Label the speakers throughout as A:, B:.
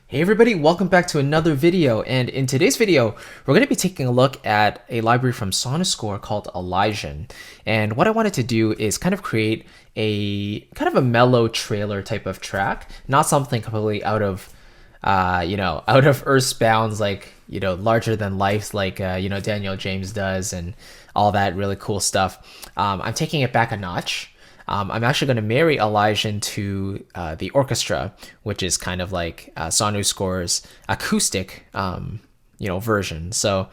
A: Hey everybody, welcome back to another video, and in today's video we're going to be taking a look at a library from Sonuscore called Elysion. And what I wanted to do is kind of create a kind of a mellow trailer type of track, not something completely out of out of Earth's bounds, like, larger than life, like, Daniel James does and all that really cool stuff. I'm taking it back a notch. I'm actually going to marry Elysion to the Orchestra, which is kind of like Sonuscore's acoustic, version. So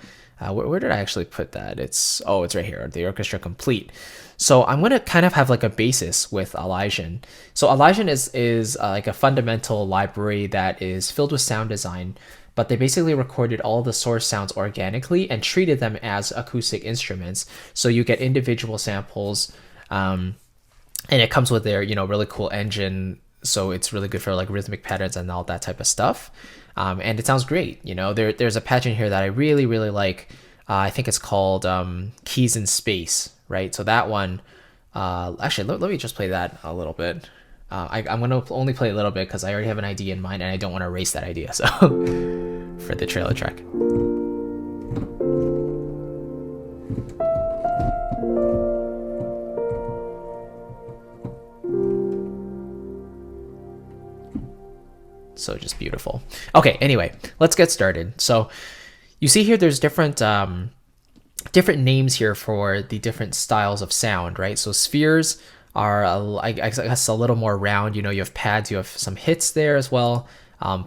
A: where did I actually put that? It's right here, the Orchestra Complete. So I'm going to kind of have like a basis with Elysion. So Elysion is like a fundamental library that is filled with sound design, but they basically recorded all the source sounds organically and treated them as acoustic instruments. So you get individual samples, and it comes with their, really cool engine. So it's really good for like rhythmic patterns and all that type of stuff. And it sounds great. There's a patch in here that I really, really like. I think it's called Keys in Space, right? So that one, actually, let me just play that a little bit. I'm going to only play a little bit because I already have an idea in mind and I don't want to erase that idea. So for the trailer track. So just beautiful. Okay, anyway, let's get started. So you see here there's different names here for the different styles of sound, right? So spheres are, I guess, a little more round. You have pads, you have some hits there as well.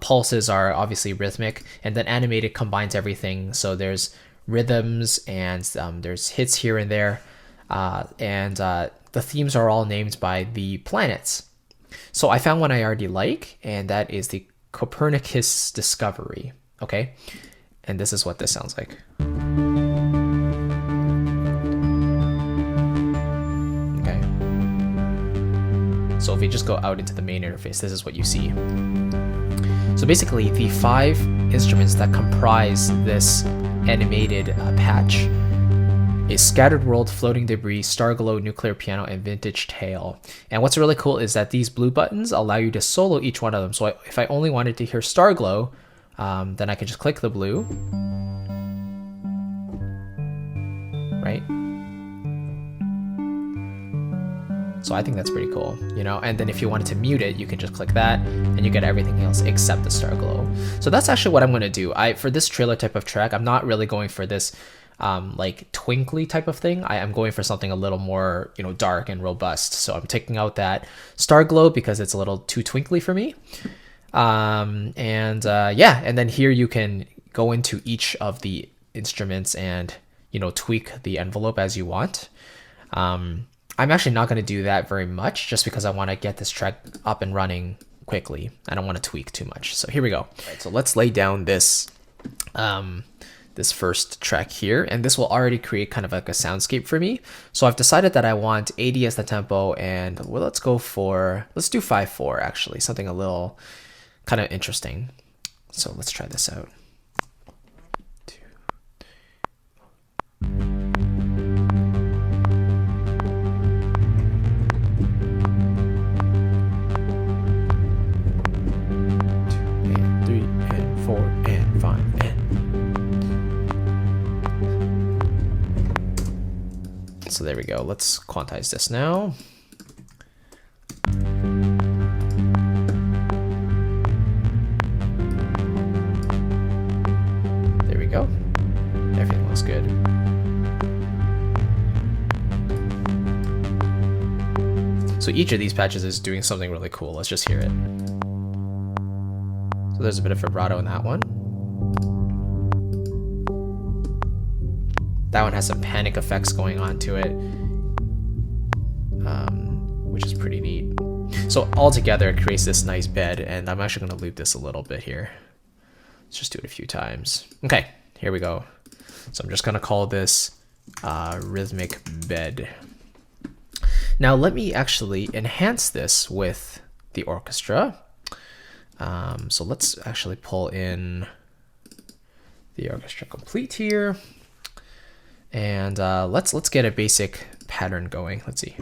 A: Pulses are obviously rhythmic, and then animated combines everything. So there's rhythms and there's hits here and there. And the themes are all named by the planets. So I found one I already like, and that is the Copernicus discovery. Okay, and this is what this sounds like. Okay, so if we just go out into the main interface, this is what you see. So basically, the 5 instruments that comprise this animated patch is Scattered World, Floating Debris, Starglow, Nuclear Piano, and Vintage Tale. And what's really cool is that these blue buttons allow you to solo each one of them. So if I only wanted to hear Starglow, then I could just click the blue, right? So I think that's pretty cool, and then if you wanted to mute it, you can just click that and you get everything else except the Starglow. So that's actually what I'm going to do. For this trailer type of track, I'm not really going for this like twinkly type of thing. I am going for something a little more, dark and robust. So I'm taking out that Starglow because it's a little too twinkly for me. And then here you can go into each of the instruments and, tweak the envelope as you want. I'm actually not going to do that very much just because I want to get this track up and running quickly. I don't want to tweak too much. So here we go. All right, so let's lay down this this first track here, and this will already create kind of like a soundscape for me. So I've decided that I want 80 as the tempo, and let's do 5/4 actually, something a little kind of interesting. So let's try this out. 2, 3 and 4 and 5 and. So there we go. Let's quantize this now. There we go. Everything looks good. So each of these patches is doing something really cool. Let's just hear it. So there's a bit of vibrato in that one. That one has some panic effects going on to it, which is pretty neat. So all together it creates this nice bed, and I'm actually going to loop this a little bit here. Let's just do it a few times. Okay, here we go. So I'm just going to call this Rhythmic Bed. Now let me actually enhance this with the orchestra. So let's actually pull in the Orchestra Complete here. And let's get a basic pattern going. Let's see.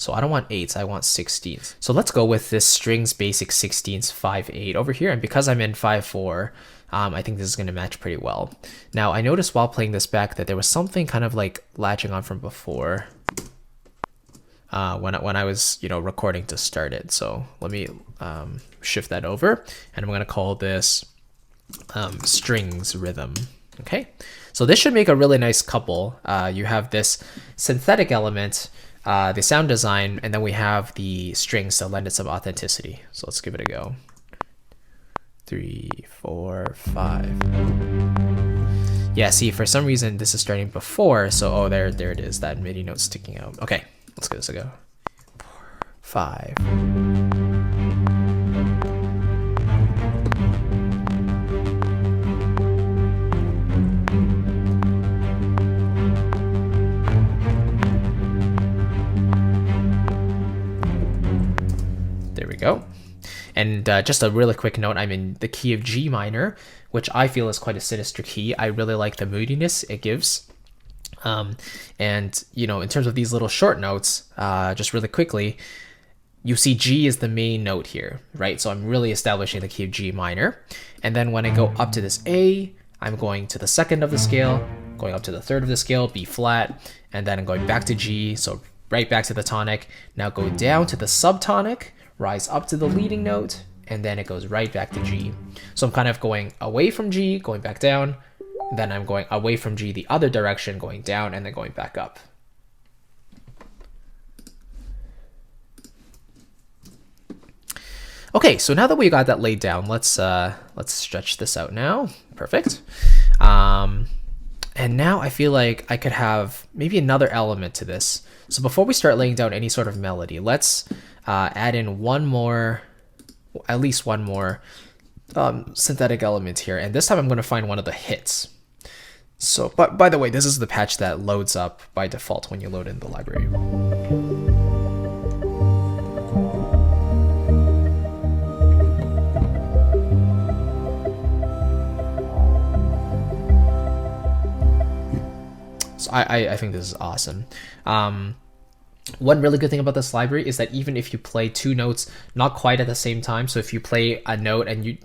A: So I don't want 8s, I want 16s. So let's go with this strings basic 16s 5/8 over here. And because I'm in 5/4, I think this is going to match pretty well. Now I noticed while playing this back that there was something kind of like latching on from before when I was recording to start it. So let me shift that over, and I'm going to call this strings rhythm. Okay, so this should make a really nice couple. You have this synthetic element, the sound design, and then we have the strings to lend it some authenticity. So let's give it a go. 3, 4, 5. Yeah, see, for some reason this is starting before, so oh, there it is, that MIDI note sticking out. Okay, let's give this a go. 4, 5. There we go. And just a really quick note, I'm in the key of G minor, which I feel is quite a sinister key. I really like the moodiness it gives. And, in terms of these little short notes, just really quickly, you see G is the main note here, right? So I'm really establishing the key of G minor. And then when I go up to this A, I'm going to the second of the scale, going up to the third of the scale, B flat, and then I'm going back to G, so right back to the tonic. Now go down to the subtonic, rise up to the leading note, and then it goes right back to G. So I'm kind of going away from G, going back down, then I'm going away from G the other direction, going down, and then going back up. Okay, so now that we got that laid down, let's stretch this out now. Perfect. And now I feel like I could have maybe another element to this. So before we start laying down any sort of melody, let's add in at least one more synthetic element here. And this time I'm going to find one of the hits. So, but by the way, this is the patch that loads up by default when you load in the library. So I think this is awesome. One really good thing about this library is that even if you play two notes not quite at the same time, so if you play a note and you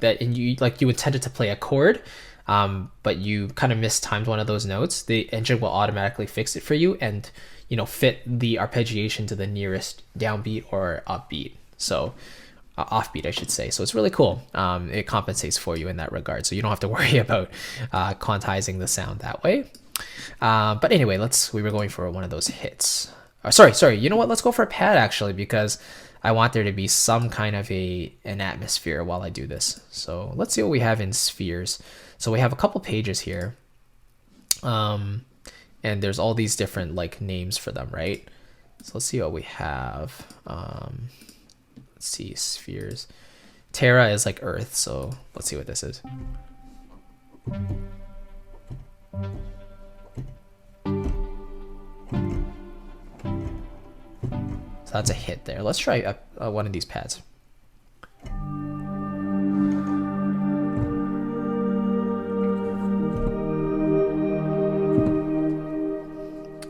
A: intended to play a chord, but you kind of mistimed one of those notes, the engine will automatically fix it for you and fit the arpeggiation to the nearest downbeat or upbeat. So offbeat, I should say. So it's really cool. It compensates for you in that regard, so you don't have to worry about quantizing the sound that way. But anyway, we were going for one of those hits. Sorry. You know what? Let's go for a pad actually, because I want there to be some kind of an atmosphere while I do this. So let's see what we have in spheres. So we have a couple pages here, and there's all these different names for them, right? So let's see what we have. Let's see, spheres. Terra is like Earth, so let's see what this is. So that's a hit there. Let's try one of these pads.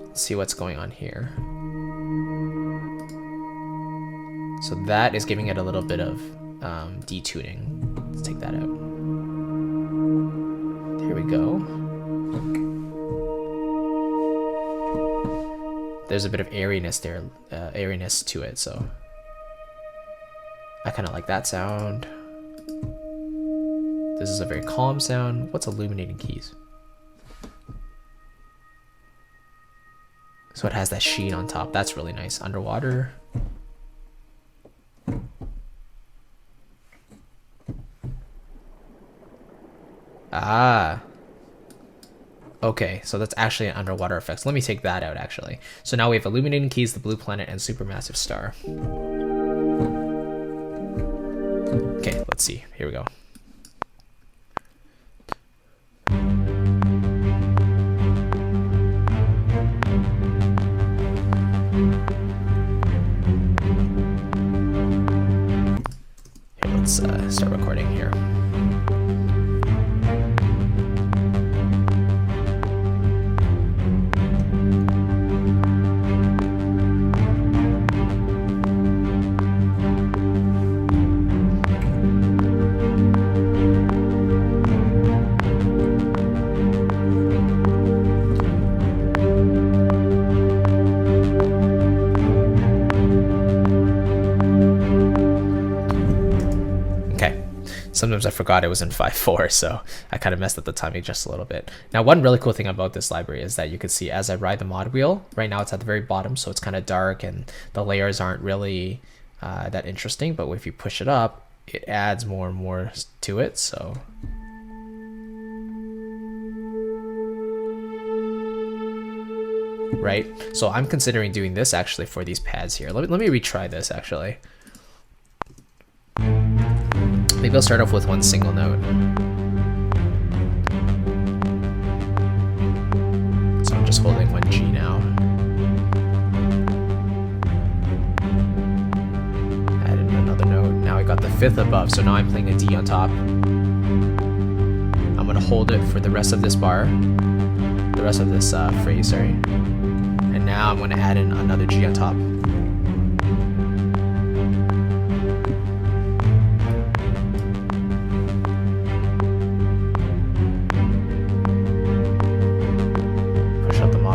A: Let's see what's going on here. So that is giving it a little bit of detuning. Let's take that out. Here we go. There's a bit of airiness there, airiness to it, so I kind of like that sound. This is a very calm sound. What's illuminating keys? So it has that sheen on top. That's really nice. Underwater. Ah. Okay, so that's actually an underwater effect. So let me take that out, actually. So now we have illuminating keys, the blue planet, and supermassive star. Okay, let's see. Here we go. Here, let's start recording here. Sometimes I forgot it was in 5/4, so I kind of messed up the timing just a little bit. Now, one really cool thing about this library is that you can see as I ride the mod wheel, right now it's at the very bottom, so it's kind of dark and the layers aren't really that interesting, but if you push it up, it adds more and more to it. So right, so I'm considering doing this actually for these pads here. Let me retry this actually. Maybe I'll start off with one single note. So I'm just holding one G now. Add in another note. Now I got the 5th above, so now I'm playing a D on top. I'm gonna hold it for the rest of this bar, the rest of this phrase, sorry. And now I'm gonna add in another G on top.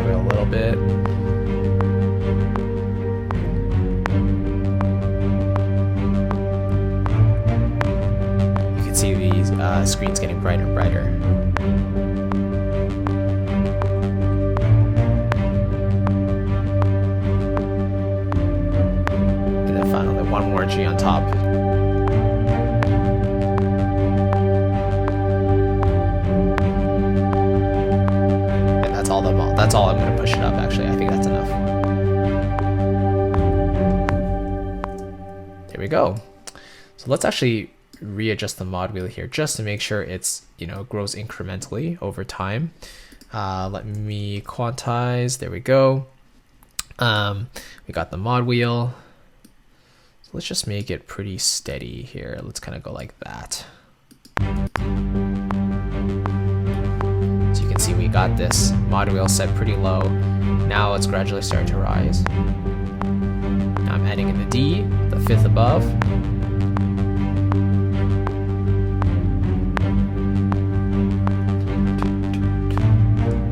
A: A little bit. You can see these screens getting brighter and brighter. And then finally one more G on top. That's all I'm going to push it up, actually. I think that's enough. There we go. So let's actually readjust the mod wheel here just to make sure it's, you know, grows incrementally over time. Let me quantize. There we go. We got the mod wheel. So let's just make it pretty steady here. Let's kind of go like that. See, we got this mod wheel set pretty low. Now it's gradually starting to rise. Now I'm adding in the D, the 5th above.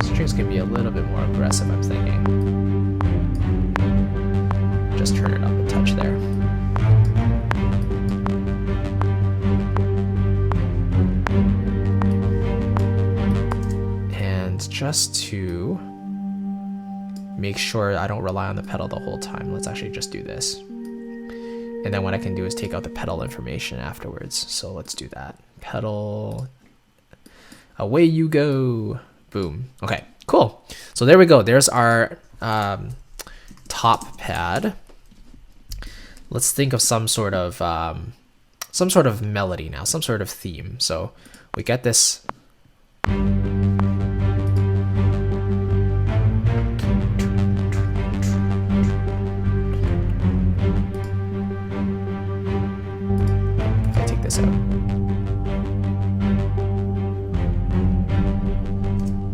A: Strings can be a little bit more aggressive, I'm thinking. Just turn it up a touch there. Just to make sure I don't rely on the pedal the whole time, let's actually just do this. And then what I can do is take out the pedal information afterwards. So let's do that. Pedal, away you go. Boom. Okay, cool. So there we go. There's our top pad. Let's think of some sort of melody now, some sort of theme. So we get this.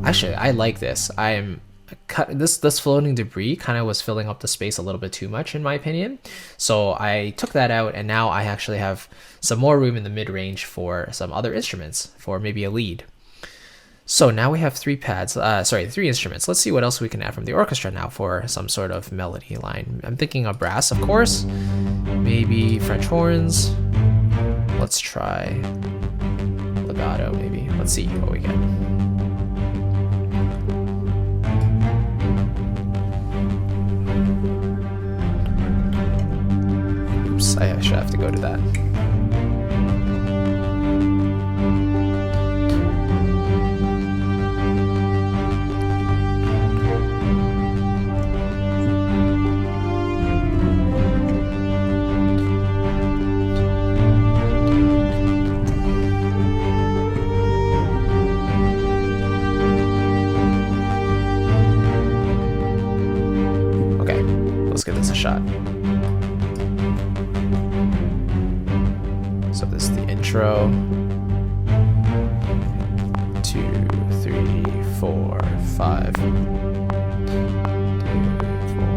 A: Actually, I like this. This floating debris kind of was filling up the space a little bit too much in my opinion. So I took that out, and now I actually have some more room in the mid-range for some other instruments, for maybe a lead. So now we have 3 instruments. Let's see what else we can add from the orchestra now for some sort of melody line. I'm thinking of brass, of course. Maybe French horns. Let's try legato, maybe. Let's see what we get. Oops, I should have to go to that. Give this a shot. So this is the intro. 2, 3, 4, 5. 2, 4.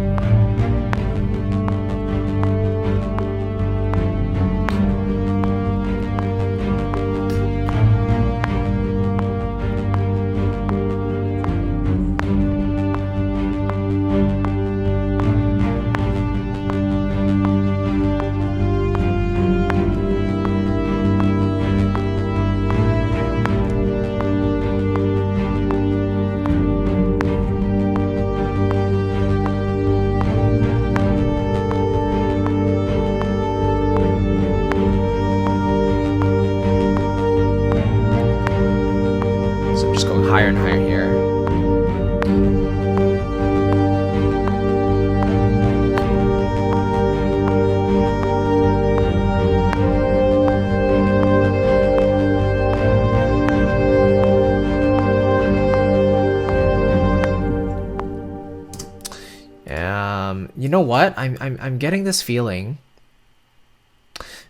A: know what? I'm getting this feeling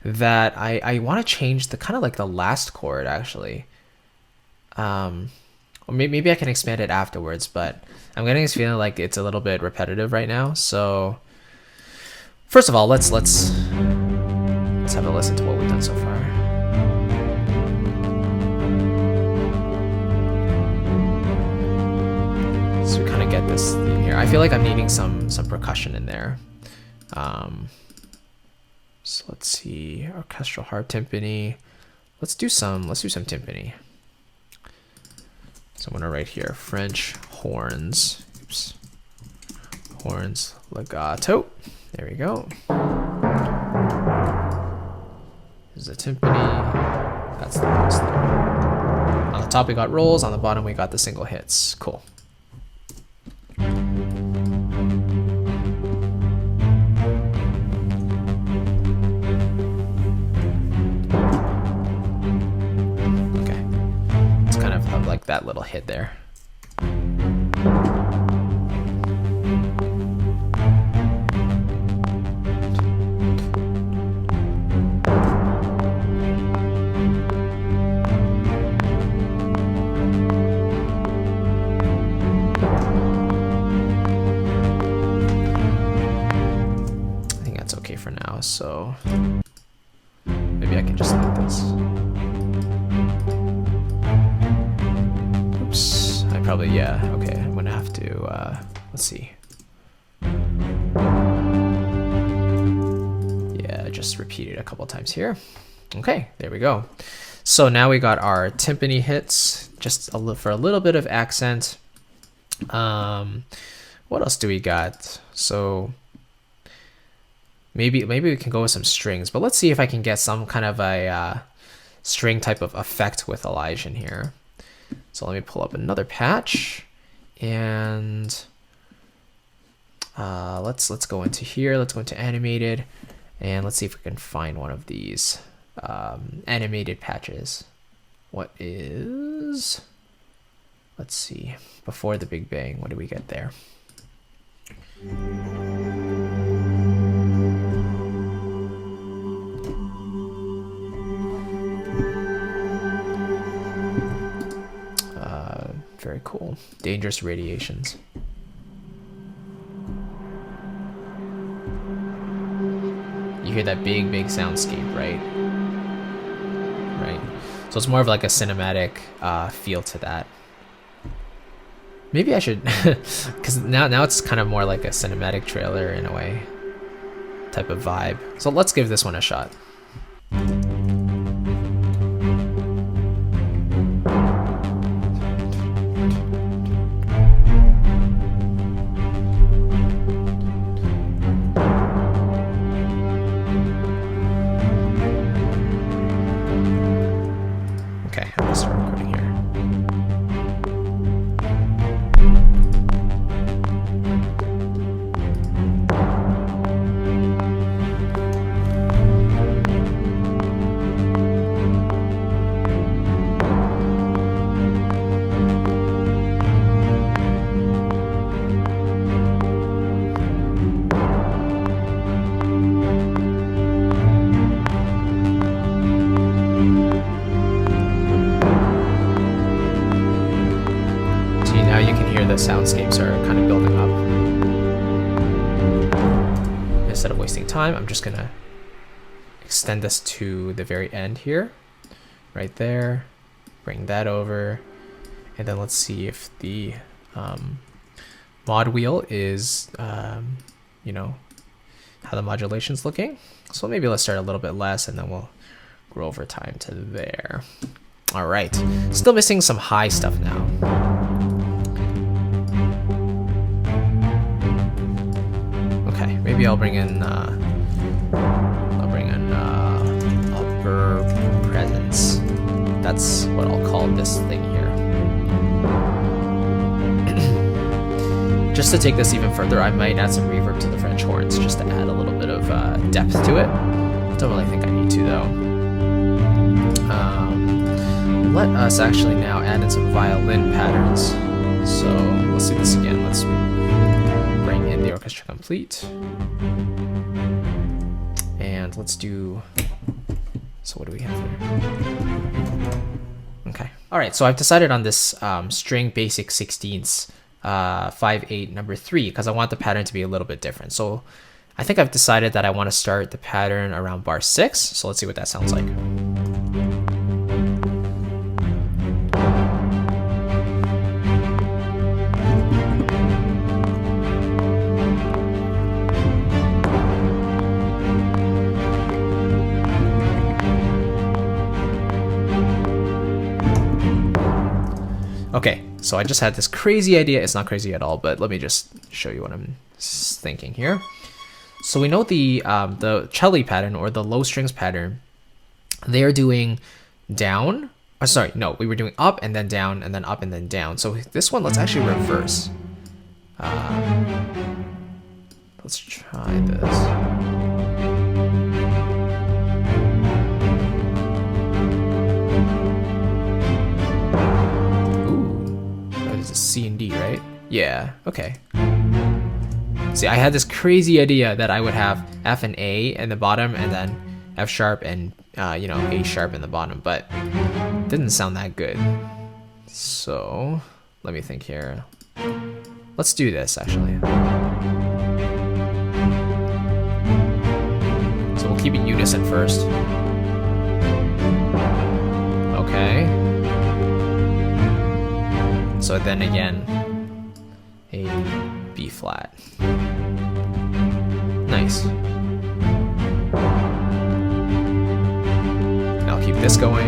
A: that I want to change the kind of like the last chord actually. Or maybe I can expand it afterwards, but I'm getting this feeling like it's a little bit repetitive right now. So first of all, let's have a listen to what we've done so far. So we kind of get this theme here. I feel like I'm needing some percussion in there. So let's see, orchestral harp timpani. Let's do some timpani. So I'm gonna write here French horns. Oops. Horns legato. There we go. There's a timpani. That's the post there. On the top we got rolls. On the bottom we got the single hits. Cool. Like that little hit there. I think that's okay for now, so maybe I can just leave this. Probably, yeah, okay, I'm gonna have to, let's see. Yeah, just repeat it a couple times here. Okay, there we go. So now we got our timpani hits, just for a little bit of accent. What else do we got? So maybe we can go with some strings, but let's see if I can get some kind of a string type of effect with Elysion here. So let me pull up another patch, and let's go into here. Let's go into animated, and let's see if we can find one of these animated patches. What is? Let's see. Before the Big Bang, what do we get there? Very cool. Dangerous radiations. You hear that big soundscape, right? Right. So it's more of like a cinematic feel to that. Maybe I should, because now it's kind of more like a cinematic trailer in a way, type of vibe. So let's give this one a shot. The soundscapes are kind of building up. Instead of wasting time, I'm just gonna extend this to the very end here, right there, bring that over, and then let's see if the mod wheel is you know, how the modulation's looking. So maybe let's start a little bit less, and then we'll grow over time to there. All right, still missing some high stuff now. Maybe I'll bring in upper presence. That's what I'll call this thing here. Just to take this even further, I might add some reverb to the French horns just to add a little bit of depth to it. Don't really think I need to though. Let us actually now add in some violin patterns. So let's do this again. Let's bring in the orchestra orchestra complete. And let's do, so what do we have here? Okay. All right, so I've decided on this string basic 16ths, 5/8 number 3, because I want the pattern to be a little bit different. So I think I've decided that I want to start the pattern around bar 6. So let's see what that sounds like. Okay, so I just had this crazy idea. It's not crazy at all, but let me just show you what I'm thinking here. So we know the cello pattern, or the low strings pattern, they're doing down. Oh, sorry, no, we were doing up and then down and then up and then down. So this one, let's actually reverse. Let's try this. C and D, right? Yeah, okay. See, I had this crazy idea that I would have F and A in the bottom and then F sharp and, you know, A sharp in the bottom, but it didn't sound that good. So, let me think here. Let's do this, actually. So we'll keep it unison first. Okay. So then again, A, B flat. Nice. Now I'll keep this going.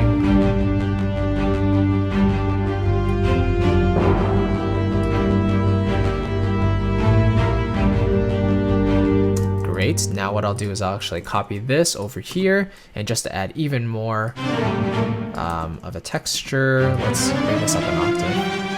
A: Great. Now what I'll do is I'll actually copy this over here, and just to add even more of a texture, let's bring this up an octave.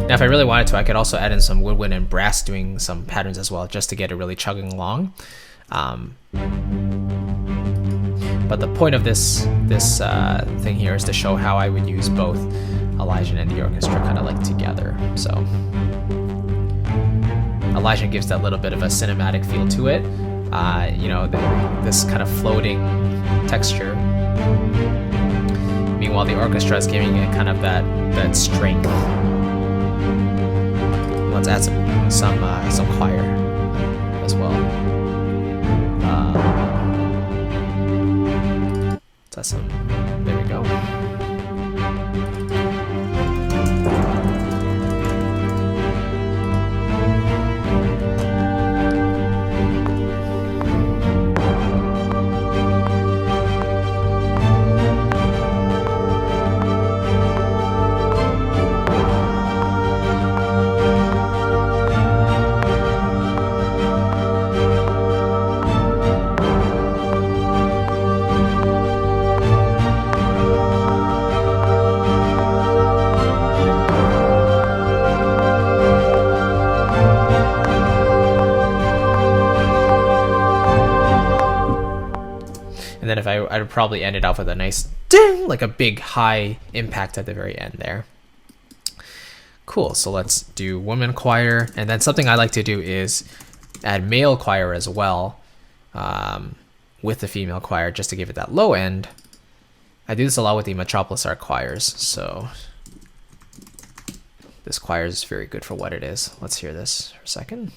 A: Now, if I really wanted to, I could also add in some woodwind and brass doing some patterns as well, just to get it really chugging along. But the point of this thing here is to show how I would use both Elysion and the orchestra kind of like together. So Elysion gives that little bit of a cinematic feel to it. You know, this kind of floating texture. Meanwhile, the orchestra is giving it kind of that strength. Let's add some choir as well. Let's add there we go. And then I would probably end it off with a nice ding, like a big high impact at the very end there. Cool, so let's do woman choir. And then something I like to do is add male choir as well, with the female choir, just to give it that low end. I do this a lot with the Metropolis Art choirs, so this choir is very good for what it is. Let's hear this for a second.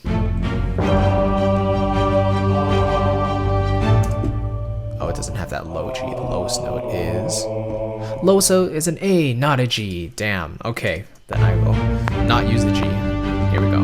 A: Oh, it doesn't have that low G. The lowest note is low, so is an A, not a G. Damn. Okay, then I will not use the G. Here we go.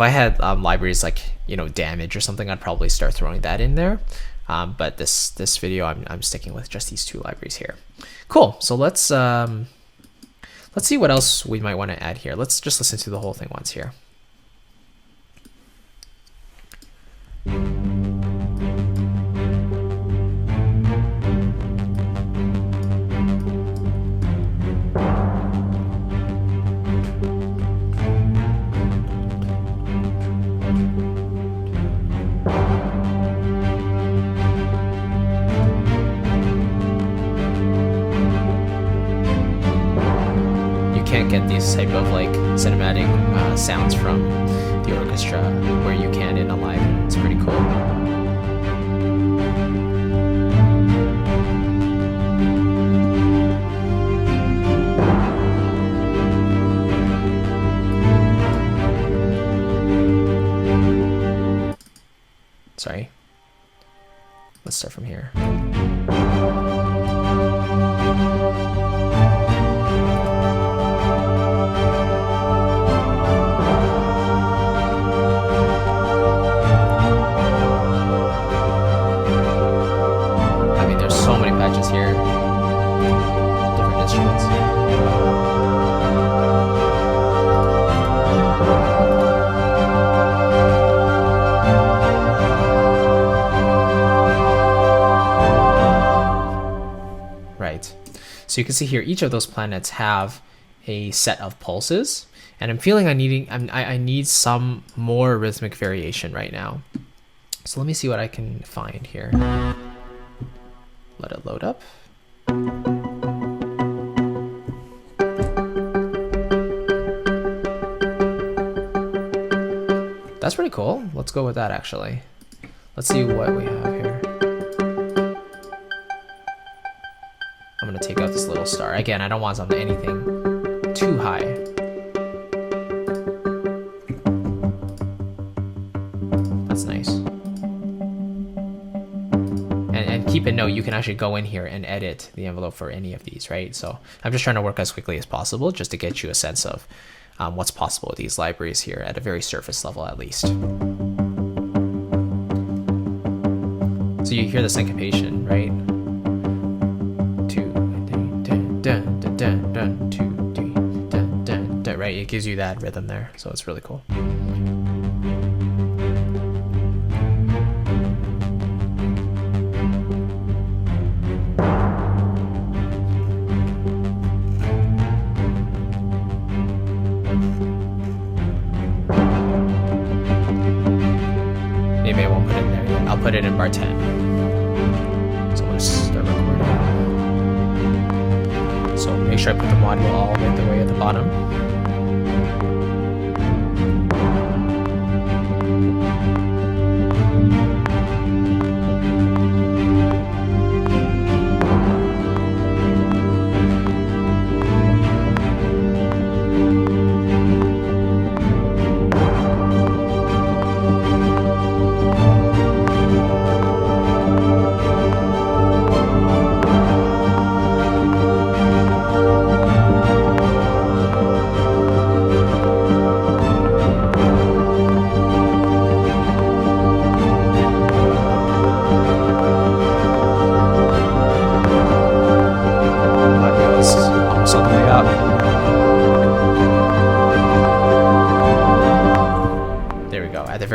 A: if I had libraries like, you know, Damage or something, I'd probably start throwing that in there. But this video, I'm sticking with just these 2 libraries here. Cool. So let's see what else we might want to add here. Let's just listen to the whole thing once here. Can't get these type of like cinematic sounds from the orchestra where you can in a live. It's pretty cool. Sorry. Let's start from here. Here, different instruments. Right. So you can see here, each of those planets have a set of pulses, and I'm feeling I need some more rhythmic variation right now. So let me see what I can find here. Let it load up. That's pretty cool. Let's go with that actually. Let's see what we have here. I'm gonna take out this little star. Again, I don't want anything too high. That's nice. And keep in note, you can actually go in here and edit the envelope for any of these, right? So I'm just trying to work as quickly as possible just to get you a sense of what's possible with these libraries here at a very surface level at least. So you hear the syncopation, right? 2, dun, dun, dun, dun, dun, 2, 3, dun, dun, dun, right? It gives you that rhythm there, so it's really cool. Maybe I won't put it in there yet. I'll put it in bar 10. So I'm going to start recording. So make sure I put the module all the way at the bottom.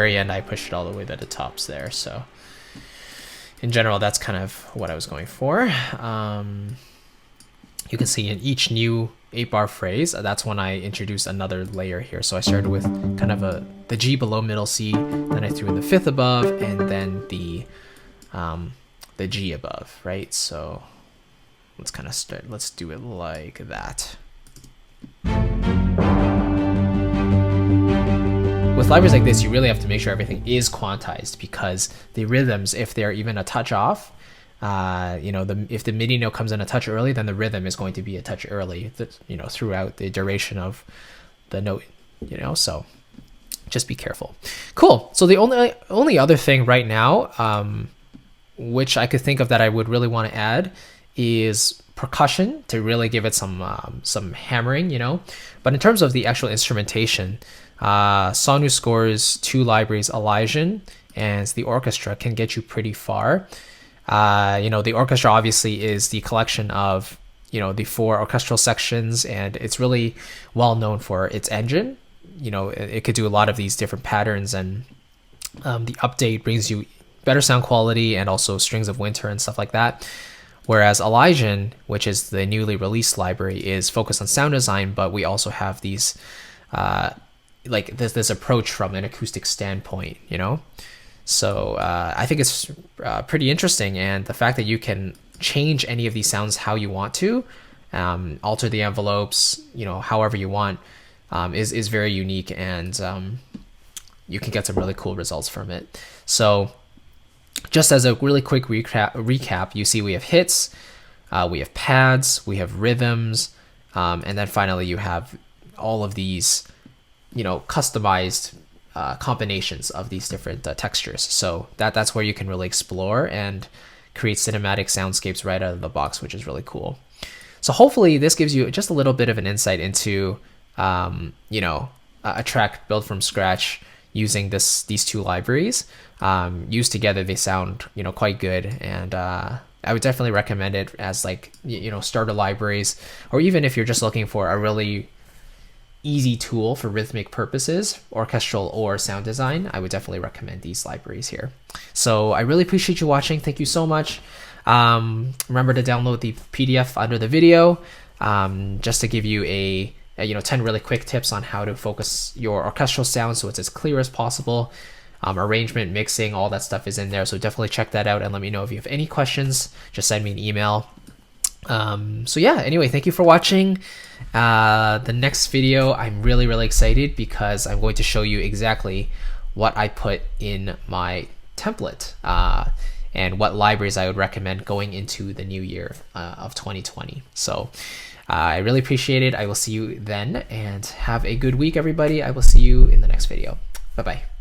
A: End, I pushed it all the way to the tops there. So in general, that's kind of what I was going for. You can see in each new 8-bar phrase, that's when I introduced another layer here. So I started with kind of the G below middle C, then I threw in the 5th above, and then the G above, right? So let's kind of start. Let's do it like that. With libraries like this, you really have to make sure everything is quantized, because the rhythms, if they're even a touch off, you know, if the MIDI note comes in a touch early, then the rhythm is going to be a touch early, you know, throughout the duration of the note, you know, so just be careful. Cool. So the only other thing right now, which I could think of that I would really want to add, is percussion to really give it some hammering, you know. But in terms of the actual instrumentation, Sonuscore's two libraries, Elysion and the Orchestra, can get you pretty far. The Orchestra obviously is the collection of the 4 orchestral sections, and it's really well known for its engine. It could do a lot of these different patterns, and the update brings you better sound quality and also strings of winter and stuff like that. Whereas Elysion, which is the newly released library, is focused on sound design, but we also have these this approach from an acoustic standpoint, So I think it's pretty interesting, and the fact that you can change any of these sounds how you want to, alter the envelopes, however you want, is very unique, and you can get some really cool results from it. So just as a really quick recap, you see we have hits, we have pads, we have rhythms, and then finally you have all of these, customized combinations of these different textures. So that's where you can really explore and create cinematic soundscapes right out of the box, which is really cool. So hopefully this gives you just a little bit of an insight into, a track built from scratch using these two libraries. Used together, they sound, quite good. And I would definitely recommend it as starter libraries, or even if you're just looking for a really easy tool for rhythmic purposes, orchestral or sound design, I would definitely recommend these libraries here. So I really appreciate you watching. Thank you so much. Remember to download the PDF under the video, just to give you a 10 really quick tips on how to focus your orchestral sound so it's as clear as possible. Arrangement, mixing, all that stuff is in there. So definitely check that out and let me know if you have any questions. Just send me an email. So yeah, anyway, thank you for watching. The next video, I'm really, really excited because I'm going to show you exactly what I put in my template, and what libraries I would recommend going into the new year of 2020. So I really appreciate it. I will see you then, and have a good week, everybody. I will see you in the next video. Bye-bye.